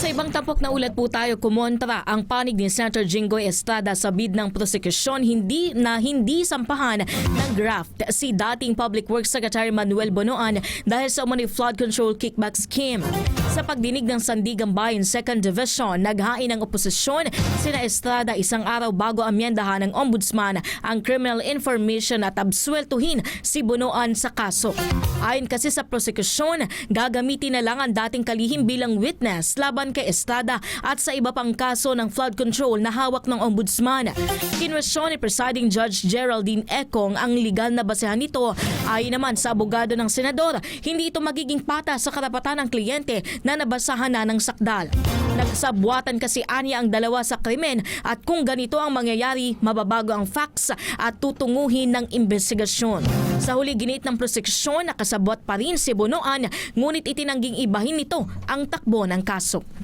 Sa ibang tampok na ulat po tayo, kumontra ang panig ni Senator Jinggoy Estrada sa bid ng prosekusyon hindi sampahan ng graft si dating Public Works Secretary Manuel Bonoan dahil sa umano'y flood control kickback scheme. Sa pagdinig ng Sandigan Bayan 2nd Division, naghain ng oposisyon sina Estrada isang araw bago amyendahan ng Ombudsman ang criminal information at absueltuhin si Bonoan sa kaso. Ayon kasi sa prosekusyon, gagamitin na lang ang dating kalihim bilang witness laban kay Estrada at sa iba pang kaso ng flood control na hawak ng Ombudsman. Kinwestiyon ni Presiding Judge Geraldine Econg ang legal na basehan nito. Ayon naman sa abogado ng senador, hindi ito magiging patas sa karapatan ng kliyente na nabasahan na ng sakdal. Nagsabwatan kasi anya ang dalawa sa krimen at kung ganito ang mangyayari, mababago ang facts at tutunguhin ng investigasyon. Sa huli ginit ng prosekusyon, nakasabwat pa rin si Bonoan ngunit itinangging ibahin nito ang takbo ng kaso.